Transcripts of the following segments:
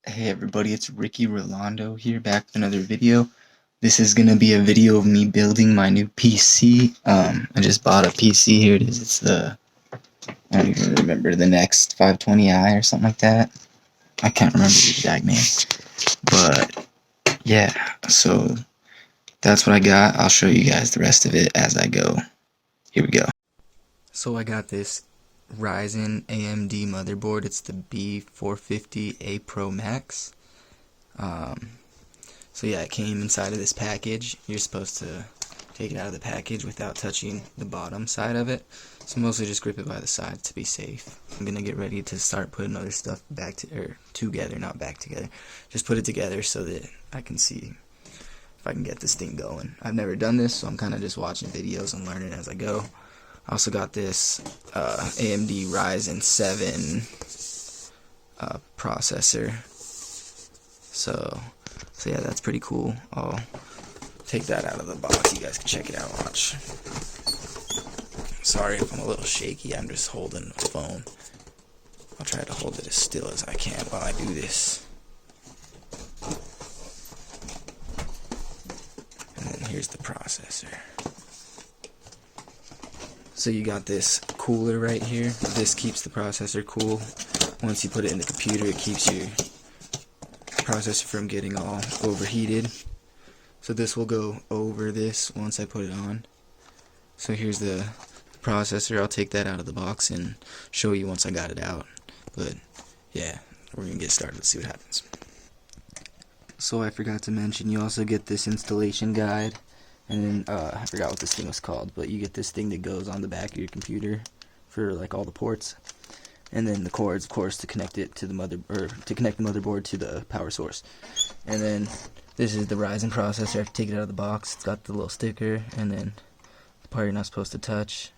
Hey everybody, it's Ricky Rolando here, back with another video. This is gonna be a video of me building my new PC. I just bought a PC. Here it is. It's I don't even remember, the Next 520i or something like that. I can't remember the exact name. But yeah, so that's what I got. I'll show you guys the rest of it as I go. Here we go. So I got this Ryzen AMD motherboard. It's the B450A Pro Max. So yeah, it came inside of this package. You're supposed to take it out of the package without touching the bottom side of it. So mostly just grip it by the sides to be safe. I'm gonna get ready to start putting other stuff together, not back together. Just put it together so that I can see if I can get this thing going. I've never done this, so I'm kind of just watching videos and learning as I go. I also got this AMD Ryzen 7 processor. So yeah, that's pretty cool. I'll take that out of the box. You guys can check it out. Watch. Sorry if I'm a little shaky. I'm just holding the phone. I'll try to hold it as still as I can while I do this. And then here's the processor. So you got this cooler right here. This keeps the processor cool. Once you put it in the computer, it keeps your processor from getting all overheated. So this will go over this once I put it on. So here's the processor. I'll take that out of the box and show you once I got it out. But yeah, we're gonna get started. Let's see what happens. So I forgot to mention, you also get this installation guide. And then I forgot what this thing was called, but you get this thing that goes on the back of your computer for like all the ports, and then the cords, of course, to connect it to the to connect the motherboard to the power source. And then this is the Ryzen processor. I have to take it out of the box. It's got the little sticker, and then the part you're not supposed to touch.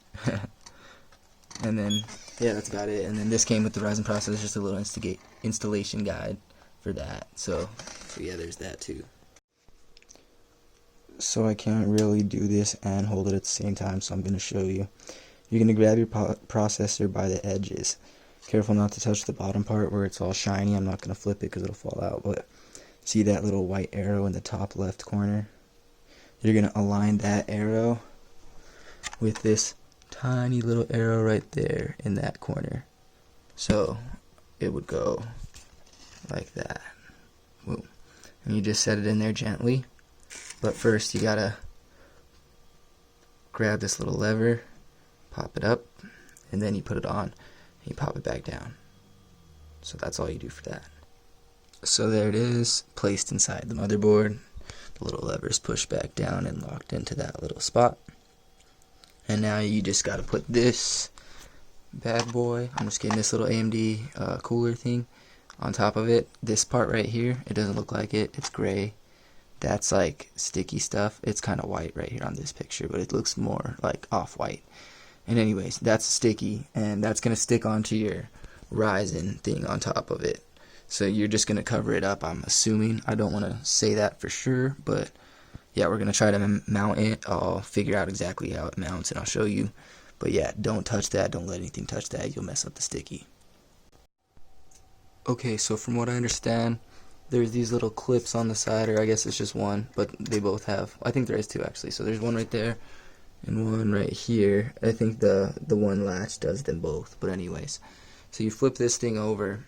And then yeah, that's about it. And then this came with the Ryzen processor, just a little installation guide for that. So yeah, there's that too. So I can't really do this and hold it at the same time, so I'm going to show you. You're going to grab your processor by the edges. Careful not to touch the bottom part where it's all shiny. I'm not going to flip it because it'll fall out, but see that little white arrow in the top left corner? You're going to align that arrow with this tiny little arrow right there in that corner. So it would go like that. Boom. And you just set it in there gently. But first, you gotta grab this little lever, pop it up, and then you put it on, and you pop it back down. So that's all you do for that. So there it is, placed inside the motherboard. The little lever is pushed back down and locked into that little spot. And now you just gotta put this bad boy, I'm just getting this little AMD cooler thing on top of it. This part right here, it doesn't look like it, it's gray. That's like sticky stuff. It's kind of white right here on this picture, but it looks more like off-white. And anyways, that's sticky, and that's going to stick onto your Ryzen thing on top of it. So you're just going to cover it up, I'm assuming. I don't want to say that for sure, but yeah, we're going to try to mount it. I'll figure out exactly how it mounts, and I'll show you. But yeah, don't touch that. Don't let anything touch that. You'll mess up the sticky. Okay, so from what I understand, there's these little clips on the side, or I guess it's just one, but they both have, I think there is two actually. So there's one right there and one right here. I think the one latch does them both, but anyways. So you flip this thing over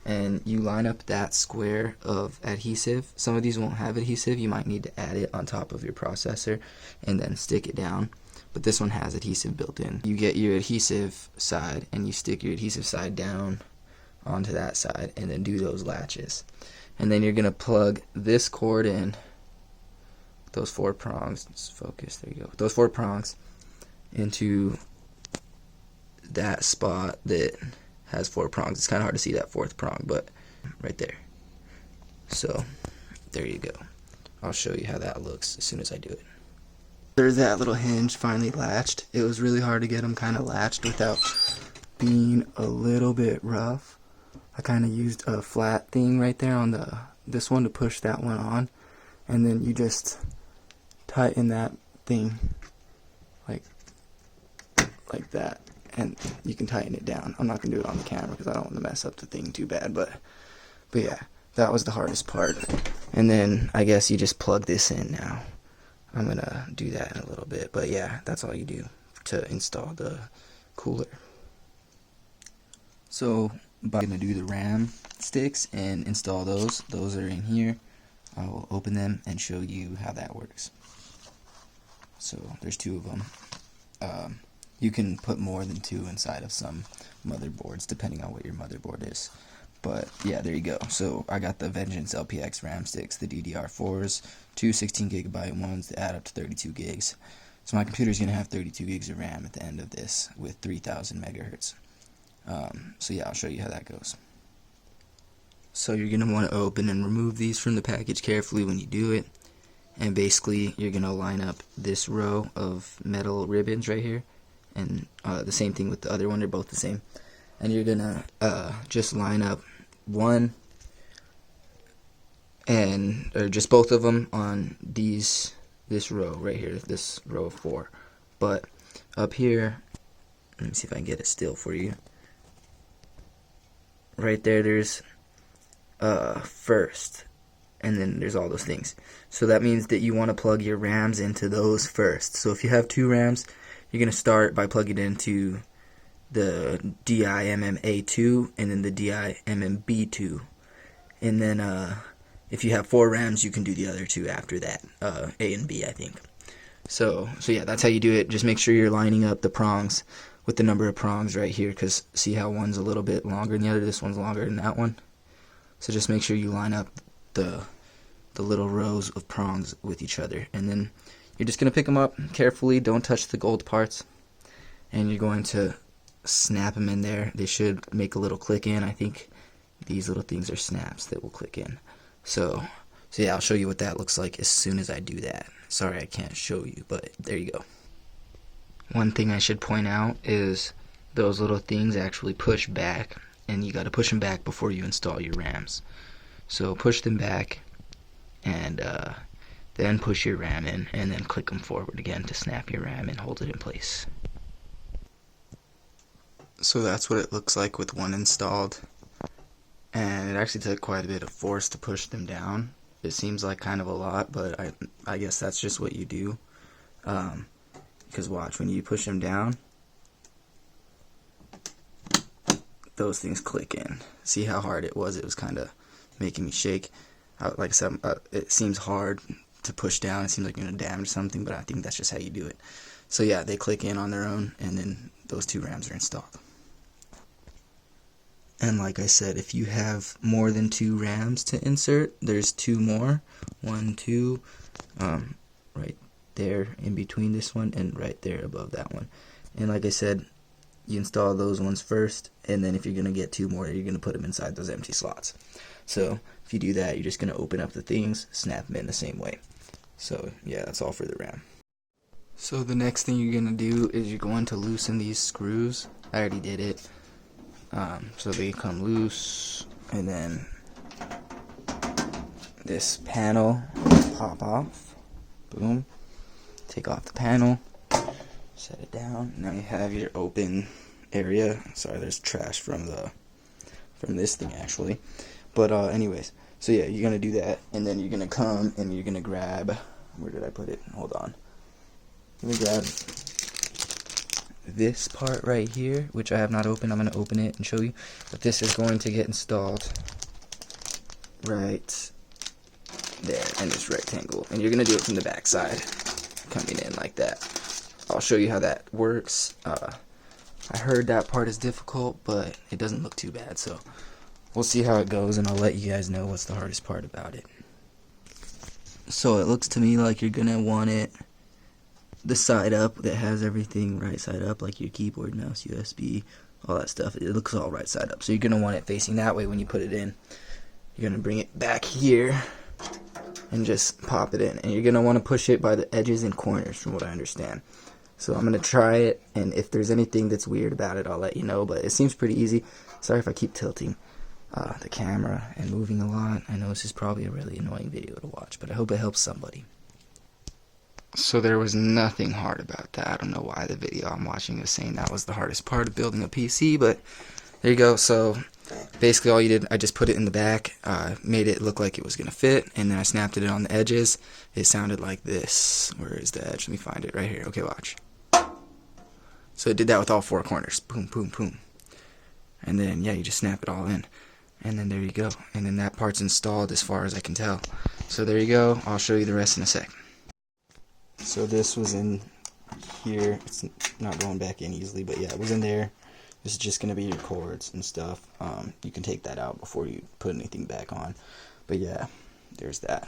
and you line up that square of adhesive. Some of these won't have adhesive. You might need to add it on top of your processor and then stick it down. But this one has adhesive built in. You get your adhesive side and you stick your adhesive side down onto that side and then do those latches. And then you're going to plug this cord in, those four prongs, let's focus, there you go, those four prongs into that spot that has four prongs. It's kind of hard to see that fourth prong, but right there. So there you go. I'll show you how that looks as soon as I do it. There's that little hinge finally latched. It was really hard to get them kind of latched without being a little bit rough. I kind of used a flat thing right there on this one to push that one on, and then you just tighten that thing like that, and you can tighten it down. I'm not gonna do it on the camera because I don't want to mess up the thing too bad, but But yeah, that was the hardest part. And then I guess you just plug this in now. I'm gonna do that in a little bit, but yeah, that's all you do to install the cooler. So I'm gonna do the RAM sticks and install those. Those are in here. I will open them and show you how that works. So there's 2 of them. You can put more than 2 inside of some motherboards depending on what your motherboard is. But yeah, there you go. So I got the Vengeance LPX RAM sticks, the DDR4s, 2 16GB ones that add up to 32 gigs. So my computer is going to have 32 gigs of RAM at the end of this with 3000 megahertz. So yeah, I'll show you how that goes. So you're going to want to open and remove these from the package carefully when you do it. And basically you're going to line up this row of metal ribbons right here. And the same thing with the other one, they're both the same. And you're going to just line up one and or just both of them on this row right here, this row of 4. But up here, let me see if I can get it still for you. Right there, there's first, and then there's all those things. So that means that you want to plug your RAMs into those first. So if you have 2 RAMs, you're going to start by plugging it into the DIMM-A2 and then the DIMM-B2. And then if you have 4 RAMs, you can do the other 2 after that, A and B, I think. So yeah, that's how you do it. Just make sure you're lining up the prongs with the number of prongs right here, because see how one's a little bit longer than the other? This one's longer than that one. So just make sure you line up the little rows of prongs with each other. And then you're just going to pick them up carefully. Don't touch the gold parts. And you're going to snap them in there. They should make a little click in. I think these little things are snaps that will click in. So yeah, I'll show you what that looks like as soon as I do that. Sorry I can't show you, but there you go. One thing I should point out is those little things actually push back, and you got to push them back before you install your RAMs. So push them back and then push your RAM in, and then click them forward again to snap your RAM and hold it in place. So that's what it looks like with one installed, and it actually took quite a bit of force to push them down. It seems like kind of a lot, but I guess that's just what you do. Because watch, when you push them down, those things click in. See how hard it was? It was kind of making me shake. Like I said, it seems hard to push down. It seems like you're going to damage something, but I think that's just how you do it. So yeah, they click in on their own, and then those 2 RAMs are installed. And like I said, if you have more than 2 RAMs to insert, there's 2 more. 1, 2, right there in between this one, and right there above that one. And like I said, you install those ones first, and then if you're going to get 2 more, you're going to put them inside those empty slots. So if you do that, you're just going to open up the things, snap them in the same way. So yeah, that's all for the RAM. So the next thing you're going to do is you're going to loosen these screws. I already did it. So they come loose, and then this panel will pop off. Boom. Take off the panel, set it down. Now you have your open area. Sorry, there's trash from this thing actually. But anyways, so yeah, you're gonna do that, and then you're gonna come and you're gonna grab. Where did I put it? Hold on. Let me grab this part right here, which I have not opened. I'm going to open it and show you. But this is going to get installed right there in this rectangle. And you're going to do it from the back side, coming in like that. I'll show you how that works. I heard that part is difficult, but it doesn't look too bad. So we'll see how it goes, and I'll let you guys know what's the hardest part about it. So it looks to me like you're going to want it the side up that has everything right side up, like your keyboard, mouse, USB, all that stuff. It looks all right side up. So you're going to want it facing that way when you put it in. You're going to bring it back here and just pop it in. And you're going to want to push it by the edges and corners, from what I understand. So I'm going to try it, and if there's anything that's weird about it, I'll let you know. But it seems pretty easy. Sorry if I keep tilting the camera and moving a lot. I know this is probably a really annoying video to watch, but I hope it helps somebody. So there was nothing hard about that. I don't know why the video I'm watching is saying that was the hardest part of building a PC, but there you go. So basically all you did, I just put it in the back, made it look like it was going to fit, and then I snapped it on the edges. It sounded like this. Where is the edge? Let me find it right here. Okay, watch. So it did that with all 4 corners. Boom, boom, boom. And then, yeah, you just snap it all in. And then there you go. And then that part's installed as far as I can tell. So there you go. I'll show you the rest in a sec. So this was in here. It's not going back in easily, but yeah, it was in there. This is just going to be your cords and stuff. You can take that out before you put anything back on. But yeah, there's that.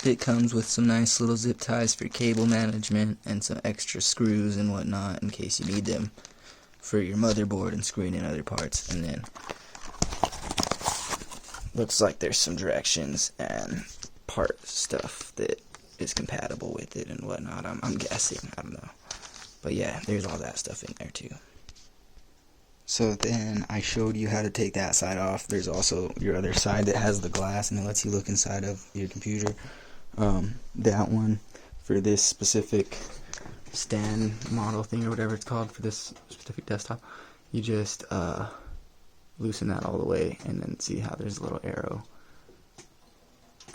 It comes with some nice little zip ties for cable management and some extra screws and whatnot in case you need them for your motherboard and screwing in other parts. And then looks like there's some directions and part stuff that is compatible with it and whatnot. I'm guessing. I don't know. But yeah, there's all that stuff in there too. So then I showed you how to take that side off. There's also your other side that has the glass and it lets you look inside of your computer. That one for this specific stand model thing or whatever it's called for this specific desktop, you just loosen that all the way and then see how there's a little arrow.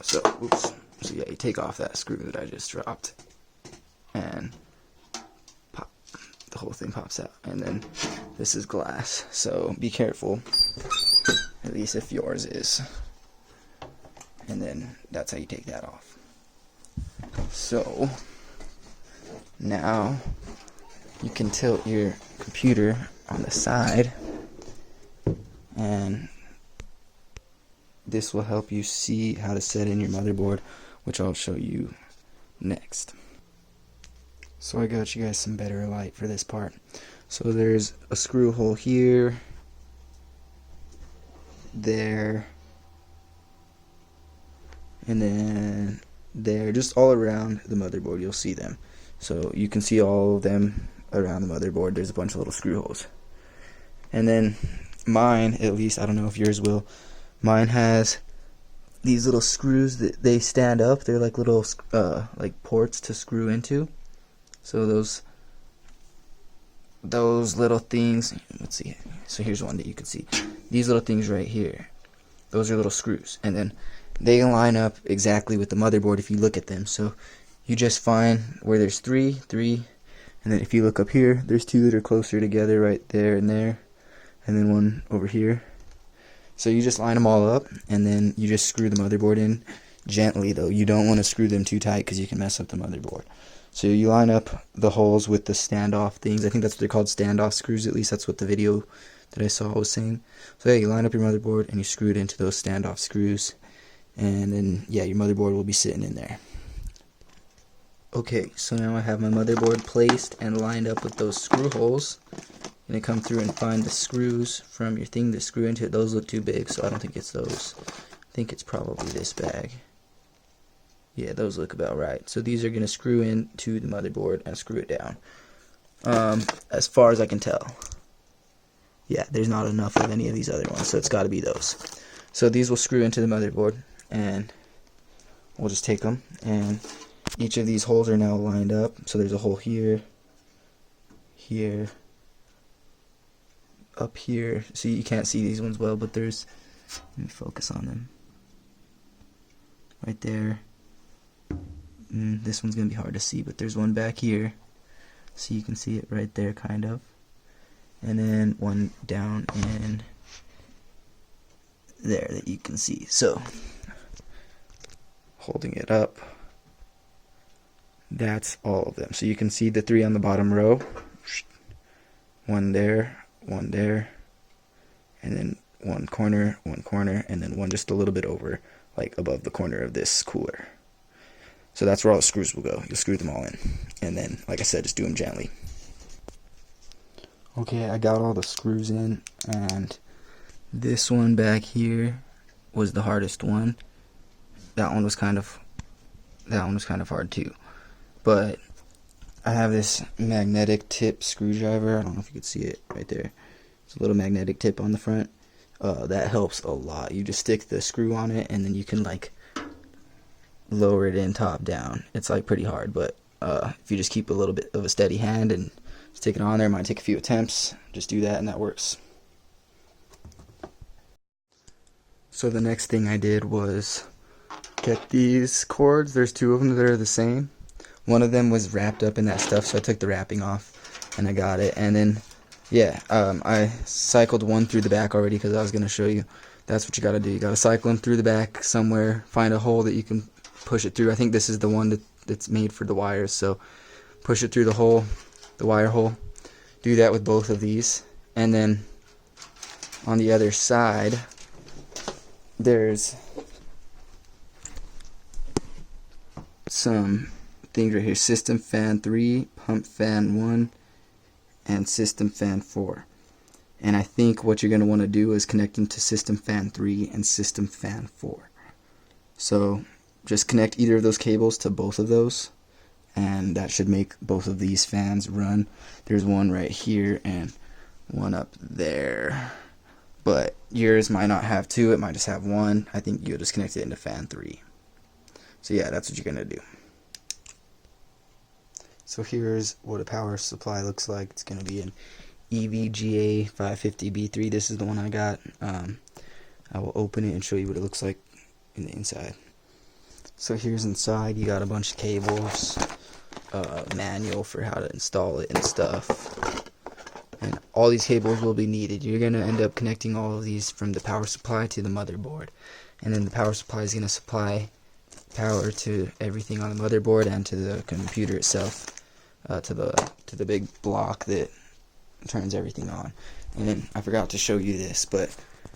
So, oops. So yeah, you take off that screw that I just dropped and pop. The whole thing pops out. And then this is glass, so be careful, at least if yours is. And then that's how you take that off. So now you can tilt your computer on the side, and this will help you see how to set in your motherboard, which I'll show you next. So I got you guys some better light for this part. So there's a screw hole here, there, and then there, just all around the motherboard you'll see them. So you can see all of them around the motherboard. There's a bunch of little screw holes. And then mine, at least, I don't know if yours will, mine has these little screws that they stand up. They're like little like ports to screw into. So those little things, let's see, so here's one that you can see. These little things right here, those are little screws, and then they line up exactly with the motherboard if you look at them. So you just find where there's three, and then if you look up here, there's 2 that are closer together right there and there, and then one over here. So you just line them all up, and then you just screw the motherboard in gently, though. You don't want to screw them too tight because you can mess up the motherboard. So you line up the holes with the standoff things. I think that's what they're called, standoff screws. At least that's what the video that I saw was saying. So yeah, you line up your motherboard and you screw it into those standoff screws. And then, yeah, your motherboard will be sitting in there. Okay, so now I have my motherboard placed and lined up with those screw holes. I'm going to come through and find the screws from your thing to screw into it. Those look too big, so I don't think it's those. I think it's probably this bag. Yeah, those look about right. So these are going to screw into the motherboard and screw it down. As far as I can tell. Yeah, there's not enough of any of these other ones, so it's got to be those. So these will screw into the motherboard, and we'll just take them, and each of these holes are now lined up. So there's a hole here, here, up here. So you can't see these ones well, but there's, let me focus on them, right there. This one's gonna be hard to see, but there's one back here, so you can see it right there, kind of, and then one down in there that you can see. So holding it up, that's all of them. So you can see the 3 on the bottom row, one there, and then one corner, and then one just a little bit over, like above the corner of this cooler. So that's where all the screws will go. You'll screw them all in, and then, like I said, just do them gently. Okay, I got all the screws in, and this one back here was the hardest one. That one was kind of hard too. But I have this magnetic tip screwdriver. I don't know if you could see it right there. It's a little magnetic tip on the front. That helps a lot. You just stick the screw on it, and then you can like lower it in top down. It's like pretty hard, but if you just keep a little bit of a steady hand and stick it on there, it might take a few attempts. Just do that, and that works. So the next thing I did was get these cords. There's two of them that are the same. One of them was wrapped up in that stuff, so I took the wrapping off and I got it. And then, yeah, I cycled one through the back already because I was going to show you. That's what you got to do. You got to cycle them through the back somewhere, find a hole that you can push it through. I think this is the one that's made for the wires, so push it through the hole, the wire hole. Do that with both of these. And then on the other side, there's some things right here: system fan 3, pump fan 1, and system fan 4. And I think what you're going to want to do is connect them to system fan 3 and system fan 4. So just connect either of those cables to both of those, and that should make both of these fans run. There's one right here and one up there, but yours might not have two, it might just have one. I think you'll just connect it into fan 3. So yeah, that's what you're going to do. So here's what a power supply looks like. It's going to be an EVGA 550B3. This is the one I got. I will open it and show you what it looks like in the inside. So here's inside. You got a bunch of cables, manual for how to install it and stuff. And all these cables will be needed. You're going to end up connecting all of these from the power supply to the motherboard. And then the power supply is going to supply power to everything on the motherboard and to the computer itself, to the big block that turns everything on. And then I forgot to show you this, but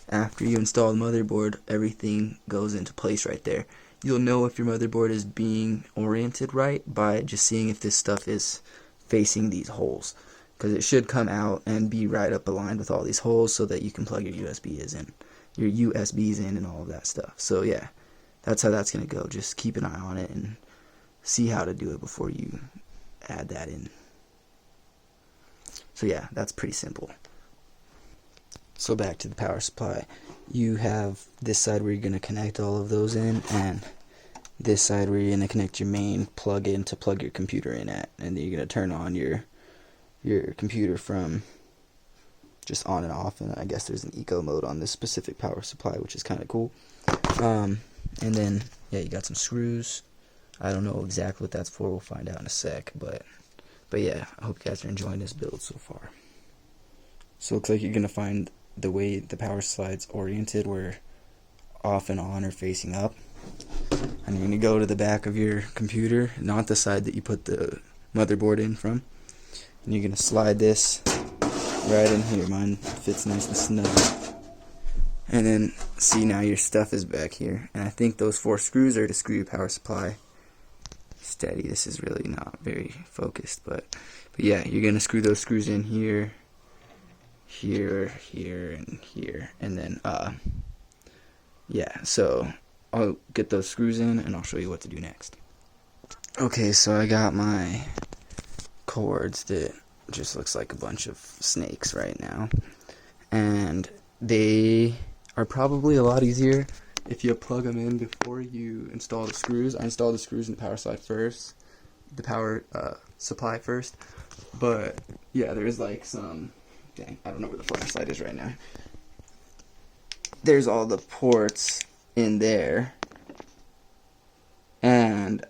after you install the motherboard, everything goes into place right there. You'll know if your motherboard is being oriented right by just seeing if this stuff is facing these holes, because it should come out and be right up aligned with all these holes so that you can plug your USBs in and all of that stuff. So yeah, that's how that's going to go. Just keep an eye on it and see how to do it before you add that in. So yeah, that's pretty simple. So back to the power supply. You have this side where you're going to connect all of those in, and this side where you're going to connect your main plug-in to plug your computer in at. And then you're going to turn on your computer from just on and off. And I guess there's an eco mode on this specific power supply, which is kind of cool. And then, yeah, you got some screws. I don't know exactly what that's for. We'll find out in a sec. But yeah, I hope you guys are enjoying this build so far. So it looks like you're going to find the way the power slide's oriented, where off and on are facing up. And you're going to go to the back of your computer, not the side that you put the motherboard in from. And you're going to slide this right in here. Mine fits nice and snug. And then, see, now your stuff is back here. And I think those 4 screws are to screw your power supply steady. This is really not very focused, but yeah, you're going to screw those screws in here, here, and here. And then, yeah, so I'll get those screws in and I'll show you what to do next. Okay, so I got my cords that just looks like a bunch of snakes right now. And they are probably a lot easier if you plug them in before you install the screws. I installed the screws in the power slide first, the power supply first. But yeah, there's like some, dang, I don't know where the flashlight is right now. There's all the ports in there. And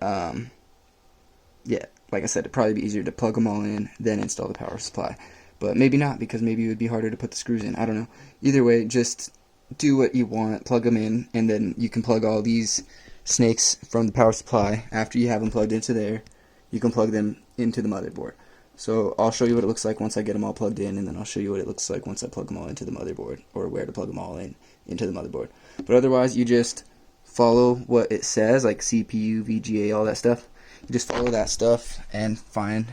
yeah, like I said, it'd probably be easier to plug them all in, then install the power supply. But maybe not, because maybe it would be harder to put the screws in. I don't know. Either way, just do what you want, plug them in, and then you can plug all these snakes from the power supply. After you have them plugged into there, you can plug them into the motherboard. So I'll show you what it looks like once I get them all plugged in, and then I'll show you what it looks like once I plug them all into the motherboard, or where to plug them all into the motherboard. But otherwise, you just follow what it says, like CPU, VGA, all that stuff. You just follow that stuff and find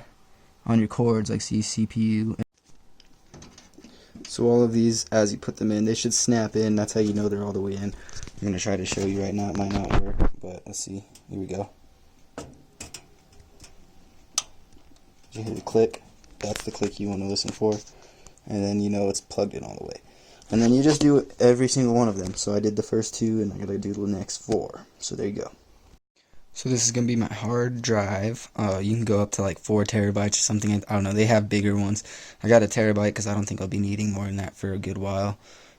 on your cords, like see CPU. So all of these, as you put them in, they should snap in. That's how you know they're all the way in. I'm going to try to show you right now. It might not work, but let's see. Here we go. Did you hear the click? That's the click you want to listen for. And then you know it's plugged in all the way. And then you just do every single one of them. So I did the first 2, and I'm going to do the next 4. So there you go. So this is going to be my hard drive. You can go up to like 4 terabytes or something. I don't know. They have bigger ones. I got a terabyte because I don't think I'll be needing more than that for a good while.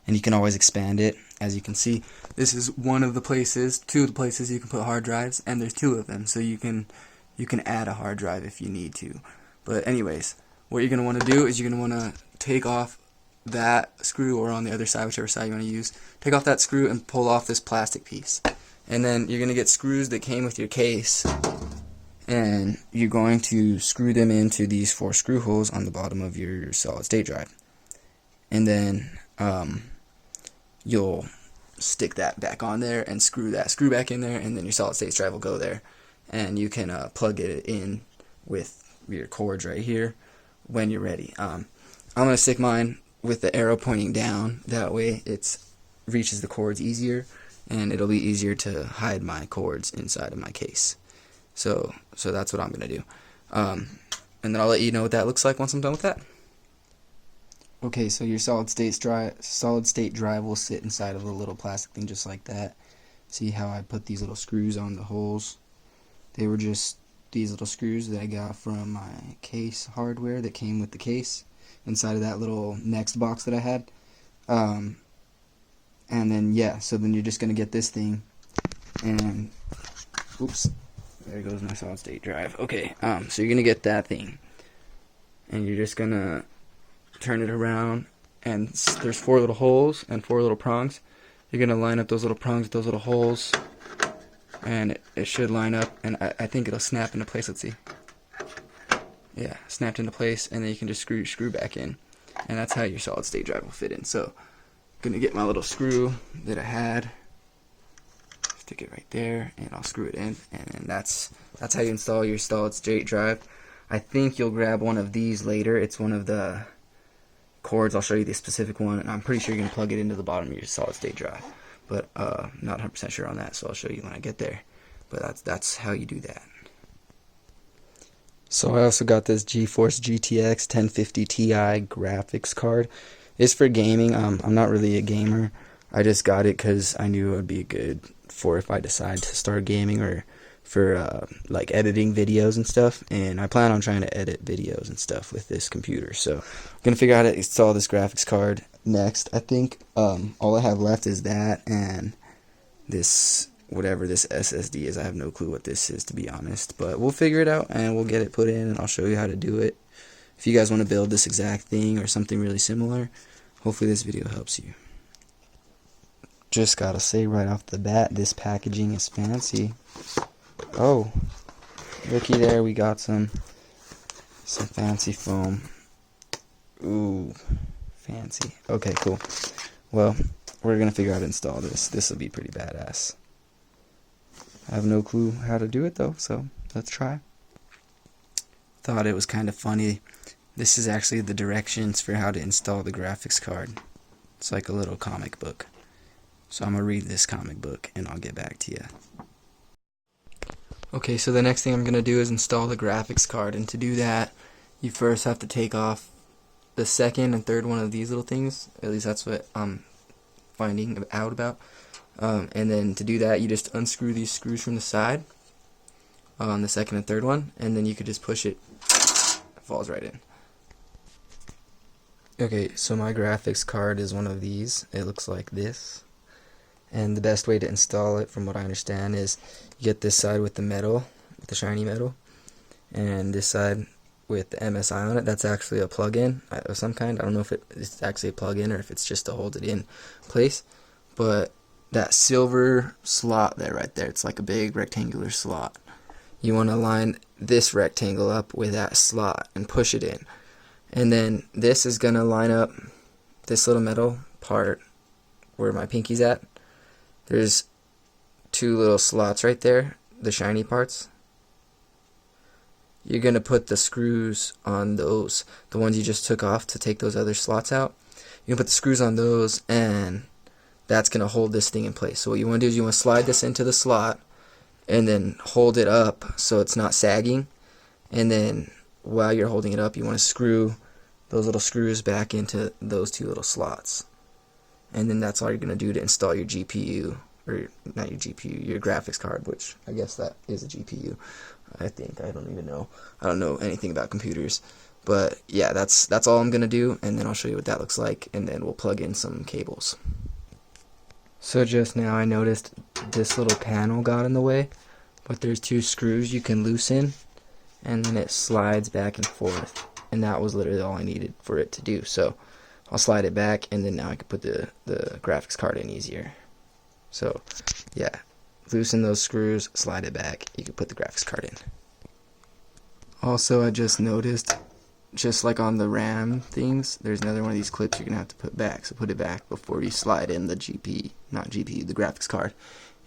and you can always expand it. As you can see, this is one of the places, two of the places you can put hard drives, and there's two of them, so you can add a hard drive if you need to. But anyways, what you're going to want to do is you're going to want to take off that screw, or on the other side, whichever side you want to use, take off that screw and pull off this plastic piece. And then you're going to get screws that came with your case, and you're going to screw them into these 4 screw holes on the bottom of your solid state drive. And then you'll stick that back on there and screw that screw back in there, and then your solid state drive will go there. And you can plug it in with your cords right here when you're ready. I'm going to stick mine with the arrow pointing down, that way it reaches the cords easier, and it'll be easier to hide my cords inside of my case. So that's what I'm going to do. And then I'll let you know what that looks like once I'm done with that. Okay, so your solid state drive will sit inside of a little plastic thing just like that. See how I put these little screws on the holes? They were just these little screws that I got from my case hardware that came with the case inside of that little next box that I had. And then yeah, so then you're just going to get this thing, and oops, there goes my solid state drive. Okay, so you're going to get that thing, and you're just going to turn it around, and there's 4 little holes and 4 little prongs. You're going to line up those little prongs with those little holes, and it should line up, and I think it'll snap into place. Let's see. Yeah, snapped into place, and then you can just screw back in, and that's how your solid state drive will fit in. So I'm going to get my little screw that I had, stick it right there, and I'll screw it in, and then that's how you install your solid state drive. I think you'll grab one of these later. It's one of the cords. I'll show you the specific one, and I'm pretty sure you're going to plug it into the bottom of your solid state drive, but not 100% sure on that, so I'll show you when I get there. But that's how you do that. So I also got this GeForce GTX 1050 Ti graphics card. It's for gaming. I'm not really a gamer. I just got it because I knew it would be good for if I decide to start gaming, or for like editing videos and stuff. And I plan on trying to edit videos and stuff with this computer. So I'm gonna figure out how to install this graphics card next. I think all I have left is that and this, whatever this SSD is. I have no clue what this is, to be honest, but we'll figure it out and we'll get it put in, and I'll show you how to do it. If you guys want to build this exact thing or something really similar, hopefully this video helps you. Just gotta say right off the bat, this packaging is fancy. Oh, looky there, we got some fancy foam. Ooh, fancy. Okay, cool. Well, we're gonna figure out how to install this. This will be pretty badass. I have no clue how to do it though, so let's try. Thought it was kind of funny. This is actually the directions for how to install the graphics card. It's like a little comic book. So I'm gonna read this comic book and I'll get back to you. Okay, so the next thing I'm gonna do is install the graphics card, and to do that, you first have to take off the second and third one of these little things. At least that's what I'm finding out about. And then to do that, you just unscrew these screws from the side on the second and third one, and then you could just push it. It falls right in. Okay, so my graphics card is one of these. It looks like this. And the best way to install it, from what I understand, is you get this side with the metal, with the shiny metal, and this side with the MSI on it. That's actually a plug-in of some kind. I don't know if it's actually a plug-in or if it's just to hold it in place. But that silver slot there, right there, it's like a big rectangular slot. You want to line this rectangle up with that slot and push it in. And then this is going to line up this little metal part where my pinky's at. There's 2 little slots right there, the shiny parts. You're going to put the screws on those, the ones you just took off to take those other slots out. You can put the screws on those, and that's going to hold this thing in place. So what you want to do is you want to slide this into the slot and then hold it up so it's not sagging. And then while you're holding it up, you want to screw those little screws back into those 2 little slots. And then that's all you're going to do to install your GPU, or not your GPU, your graphics card, which I guess that is a GPU. I think. I don't even know. I don't know anything about computers. But yeah, that's all I'm gonna do, and then I'll show you what that looks like, and then we'll plug in some cables. So just now I noticed this little panel got in the way, but there's 2 screws you can loosen, and then it slides back and forth, and that was literally all I needed for it to do. So I'll slide it back, and then now I can put the graphics card in easier. So yeah, loosen those screws, slide it back, you can put the graphics card in. Also, I just noticed, just like on the RAM things, there's another one of these clips you're going to have to put back. So put it back before you slide in the the graphics card.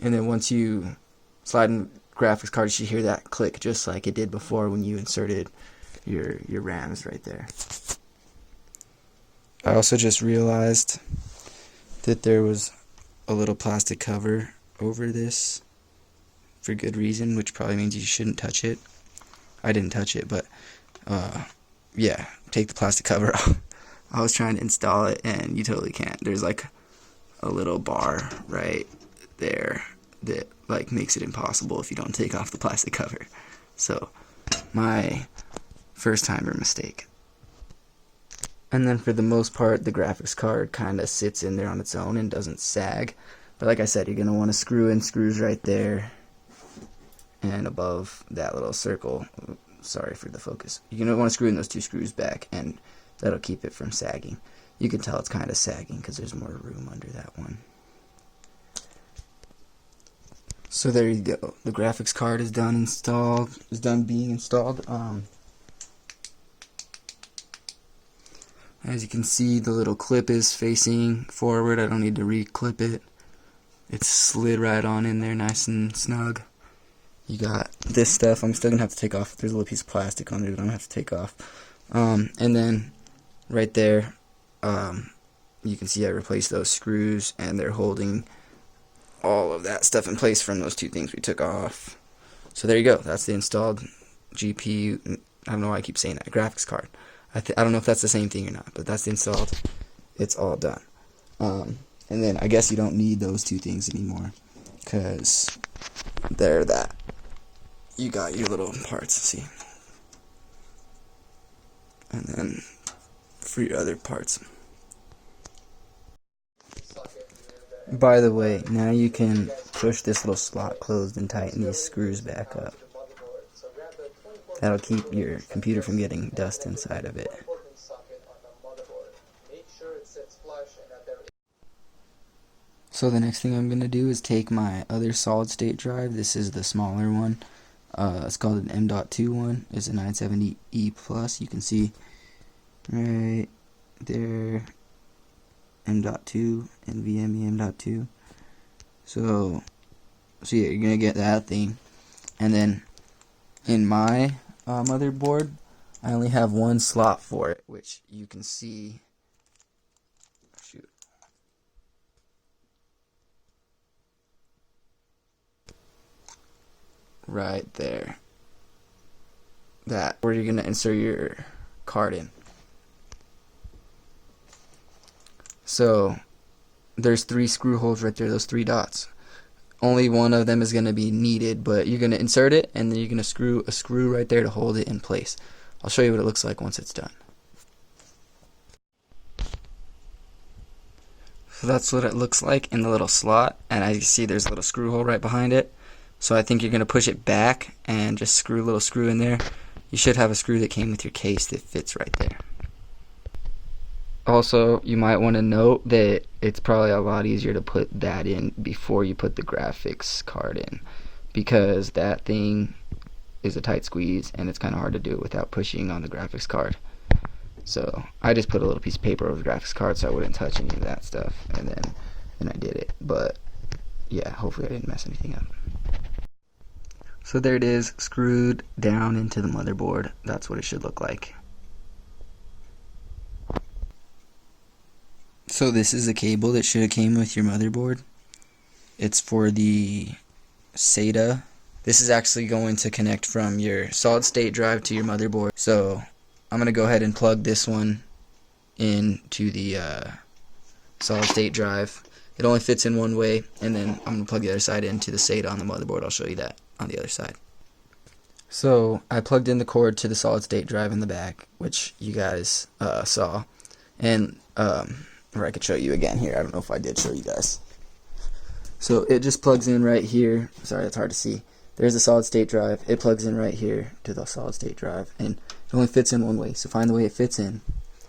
And then once you slide in the graphics card, you should hear that click just like it did before when you inserted your RAMs right there. I also just realized that there was a little plastic cover over this for good reason, which probably means you shouldn't touch it. I didn't touch it, but yeah, take the plastic cover off. I was trying to install it, and you totally can't. There's like a little bar right there that like makes it impossible if you don't take off the plastic cover. So my first timer mistake. And then for the most part, the graphics card kind of sits in there on its own and doesn't sag. But like I said, you're going to want to screw in screws right there and above that little circle. Sorry for the focus. You're going to want to screw in those 2 screws back, and that'll keep it from sagging. You can tell it's kind of sagging because there's more room under that one. So there you go. The graphics card is done being installed. As you can see, the little clip is facing forward. I don't need to re-clip it. It's slid right on in there nice and snug. You got this stuff. I'm still going to have to take off. There's a little piece of plastic on there that I'm going to have to take off. And then right there, you can see I replaced those screws, and they're holding all of that stuff in place from those 2 things we took off. So there you go. That's the installed GPU. I don't know why I keep saying that. Graphics card. I don't know if that's the same thing or not, but that's the installed. It's all done. And then I guess you don't need those 2 things anymore, because they're that. You got your little parts, see? And then for your other parts. By the way, now you can push this little slot closed and tighten these screws back up. That'll keep your computer from getting dust inside of it. So the next thing I'm going to do is take my other solid state drive. This is the smaller one. It's called an M.2 one. It's a 970E plus. You can see right there, M.2, NVMe M.2. So yeah, you're going to get that thing. And then in my motherboard, I only have 1 slot for it, which you can see. Shoot. Right there. That where you're gonna insert your card in. So there's 3 screw holes right there, those 3 dots. Only one of them is going to be needed, but you're going to insert it, and then you're going to screw a screw right there to hold it in place. I'll show you what it looks like once it's done. So that's what it looks like in the little slot, and as you see, there's a little screw hole right behind it. So I think you're going to push it back and just screw a little screw in there. You should have a screw that came with your case that fits right there. Also, you might want to note that it's probably a lot easier to put that in before you put the graphics card in, because that thing is a tight squeeze and it's kind of hard to do it without pushing on the graphics card. So I just put a little piece of paper over the graphics card so I wouldn't touch any of that stuff, and I did it. But yeah, hopefully I didn't mess anything up. So there it is, screwed down into the motherboard. That's what it should look like. So this is a cable that should have came with your motherboard. It's for the SATA. This is actually going to connect from your solid state drive to your motherboard. So I'm going to go ahead and plug this one into the solid state drive. It only fits in one way, and then I'm going to plug the other side into the SATA on the motherboard. I'll show you that on the other side. So I plugged in the cord to the solid state drive in the back, which you guys saw, and or I could show you again here. I don't know if I did show you guys. So it just plugs in right here. Sorry, that's hard to see. There's the solid state drive. It plugs in right here to the solid state drive, and it only fits in one way. So find the way it fits in.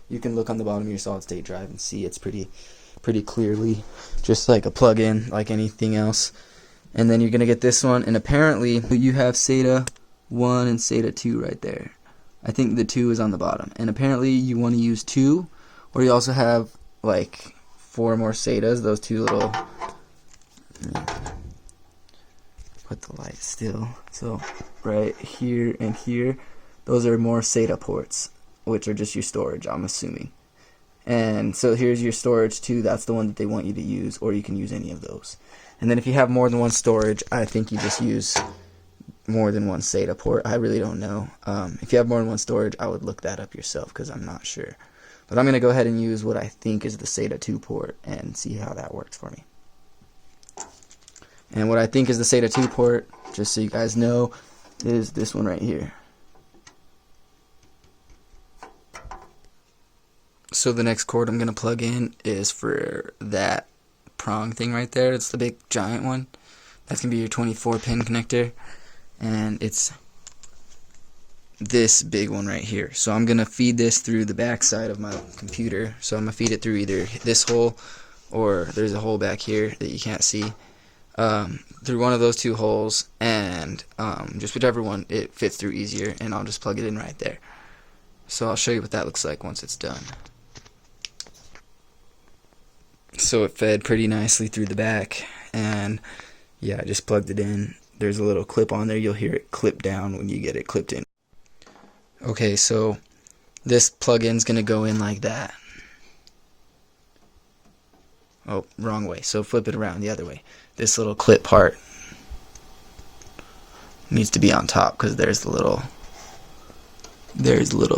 You can look on the bottom of your solid state drive and see it's pretty clearly just like a plug-in, like anything else. And then you're gonna get this one, and apparently you have SATA 1 and SATA 2 right there. I think the 2 is on the bottom, and apparently you want to use 2, or you also have like 4 more SATAs. Those two little. Put the light still. So right here and here, those are more SATA ports, which are just your storage, I'm assuming. And so here's your storage too. That's the one that they want you to use, or you can use any of those. And then if you have more than one storage, I think you just use more than one SATA port. I really don't know. If you have more than one storage, I would look that up yourself because I'm not sure. But I'm going to go ahead and use what I think is the SATA 2 port and see how that works for me. And what I think is the SATA 2 port, just so you guys know, is this one right here. So the next cord I'm going to plug in is for that prong thing right there. It's the big giant one. That's going to be your 24-pin connector. And it's this big one right here. So I'm going to feed this through the back side of my computer. So I'm going to feed it through either this hole, or there's a hole back here that you can't see. Through one of those two holes, and just whichever one it fits through easier, and I'll just plug it in right there. So I'll show you what that looks like once it's done. So it fed pretty nicely through the back, and yeah, I just plugged it in. There's a little clip on there. You'll hear it clip down when you get it clipped in. Okay, so this plug-in's gonna go in like that. Oh, wrong way. So flip it around the other way. This little clip part needs to be on top because there's the little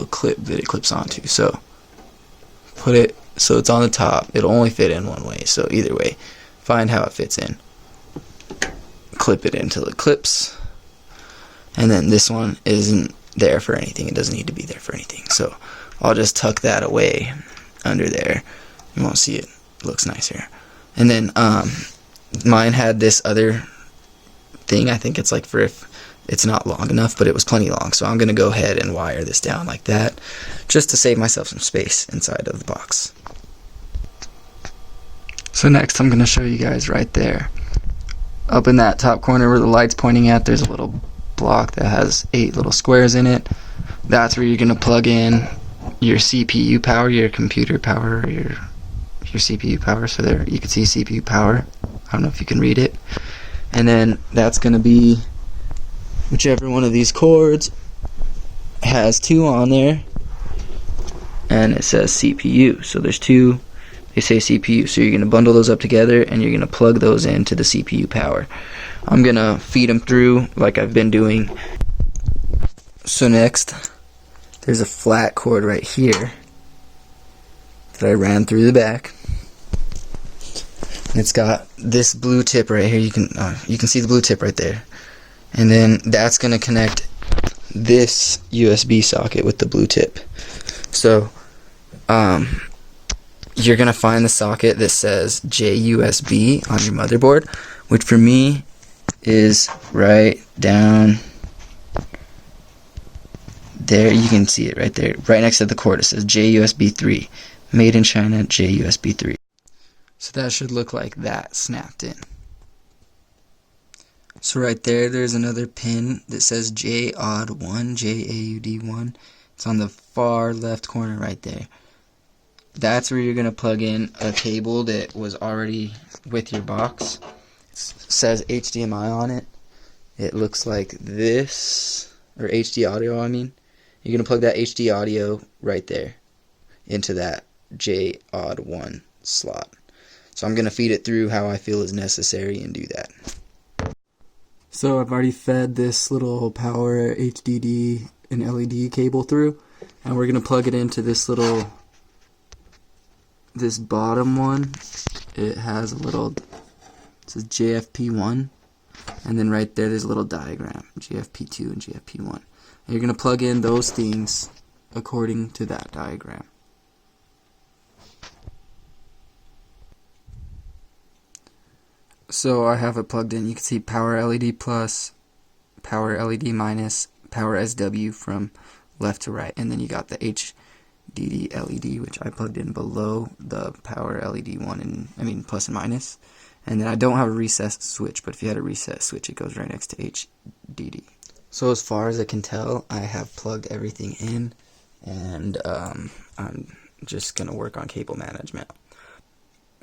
clip that it clips onto. So put it so it's on the top. It'll only fit in one way. So either way, find how it fits in. Clip it into the clips. And then this one isn't there for anything. It doesn't need to be there for anything. So I'll just tuck that away under there. You won't see it. It looks nicer. And then mine had this other thing. I think it's like for if it's not long enough, but it was plenty long. So I'm going to go ahead and wire this down like that, just to save myself some space inside of the box. So next I'm going to show you guys right there. Up in that top corner where the light's pointing at, there's a little block that has 8 little squares in it. That's where you're going to plug in your CPU power, your computer power, or your CPU power. So there you can see CPU power. I don't know if you can read it. And then that's going to be whichever one of these cords has 2 on there, and it says CPU. So there's 2, they say CPU. So you're going to bundle those up together, and you're going to plug those into the CPU power. I'm going to feed them through like I've been doing. So next, there's a flat cord right here that I ran through the back. It's got this blue tip right here. You can see the blue tip right there, and then that's going to connect this USB socket with the blue tip. So you're going to find the socket that says JUSB on your motherboard, which for me is right down there. You can see it right there, right next to the cord. It says JUSB 3, made in China, JUSB 3. So that should look like that snapped in. So right there's another pin that says JAUD1, JAUD1. It's on the far left corner right there. That's where you're going to plug in a cable that was already with your box. It says HDMI on it. It looks like this, or HD audio I mean. You're going to plug that HD audio right there into that JAUD1 slot. So I'm going to feed it through how I feel is necessary and do that. So I've already fed this little power HDD and LED cable through, and we're going to plug it into this bottom one. It has a little, it says JFP1. And then right there's a little diagram, GFP2 and GFP1. And you're going to plug in those things according to that diagram. So I have it plugged in. You can see power LED plus, power LED minus, power SW from left to right. And then you got the HDD LED, which I plugged in below the power LED one, and plus and minus. And then I don't have a reset switch, but if you had a reset switch, it goes right next to HDD. So as far as I can tell, I have plugged everything in, and I'm just going to work on cable management.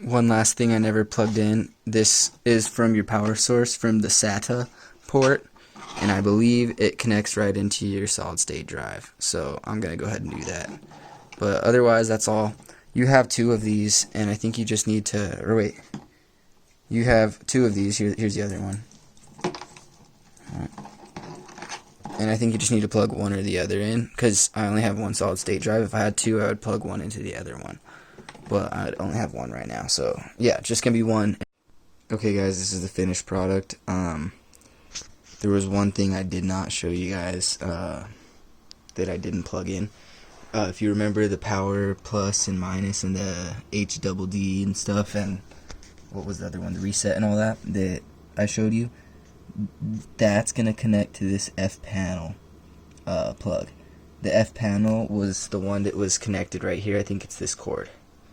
One last thing I never plugged in, this is from your power source from the SATA port, and I believe it connects right into your solid state drive. So I'm going to go ahead and do that. But otherwise, that's all. You have two of these, and I think you just need to, or wait, you have two of these. Here's the other one. Alright. And I think you just need to plug one or the other in, because I only have one solid state drive. If I had two, I would plug one into the other one. But I only have one right now, so yeah, just gonna be one. Okay guys, this is the finished product. There was one thing I did not show you guys that I didn't plug in. If you remember the power plus and minus and the HDD and stuff, and what was the other one, the reset and all that I showed you, that's gonna connect to this F panel plug. The F panel was the one that was connected right here. I think it's this cord.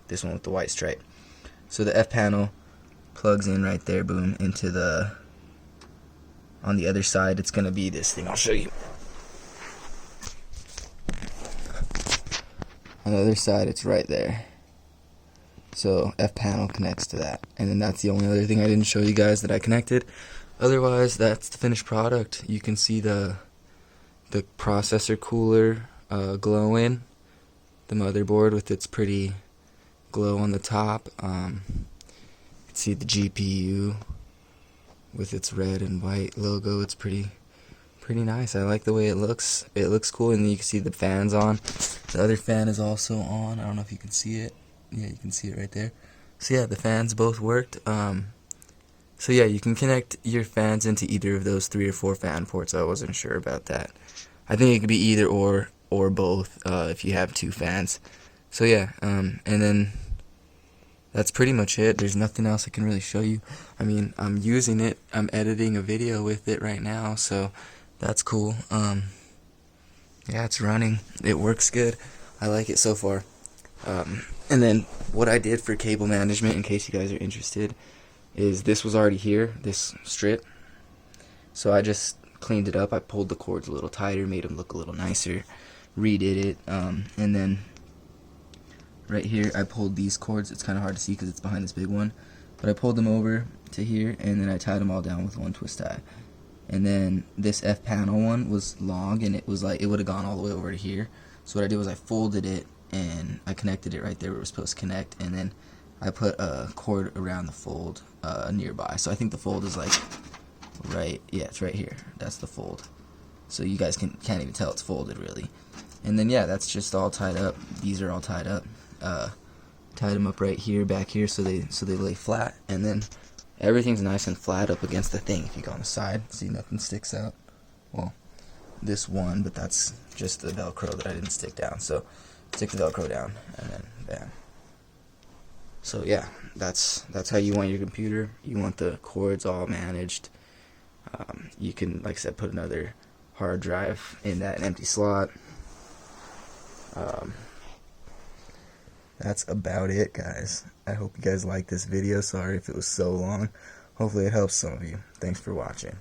This one with the white stripe. So the F panel plugs in right there, boom, into the, on the other side it's gonna be this thing. I'll show you. On the other side it's right there. So F panel connects to that. And then that's the only other thing I didn't show you guys that I connected. Otherwise, that's the finished product. You can see the processor cooler glowing, the motherboard with its pretty glow on the top. You can see the GPU with its red and white logo. It's pretty nice. I like the way it looks. It looks cool, and then you can see the fans on. The other fan is also on. I don't know if you can see it. Yeah, you can see it right there. So yeah, the fans both worked. So yeah, you can connect your fans into either of those 3 or 4 fan ports. I wasn't sure about that. I think it could be either or both if you have 2 fans. So yeah, and then that's pretty much it. There's nothing else I can really show you. I mean, I'm using it. I'm editing a video with it right now, so that's cool. Yeah, it's running. It works good. I like it so far. And then what I did for cable management, in case you guys are interested, is this was already here, this strip. So I just cleaned it up. I pulled the cords a little tighter, made them look a little nicer, redid it, and then right here I pulled these cords. It's kind of hard to see because it's behind this big one, but I pulled them over to here, and then I tied them all down with one twist tie. And then this F panel one was long, and it was like, it would have gone all the way over to here. So what I did was I folded it and I connected it right there where it was supposed to connect, and then I put a cord around the fold nearby. So I think the fold is like right, yeah, it's right here. That's the fold. So you guys can't even tell it's folded really. And then yeah, that's just all tied up. These are all tied up. Tied them up right here, back here, so they lay flat, and then everything's nice and flat up against the thing. If you go on the side, see nothing sticks out. Well, this one, but that's just the Velcro that I didn't stick down. So stick the Velcro down, and then bam. So yeah, that's how you want your computer. You want the cords all managed. You can, like I said, put another hard drive in that empty slot. That's about it, guys. I hope you guys liked this video. Sorry if it was so long. Hopefully it helps some of you. Thanks for watching.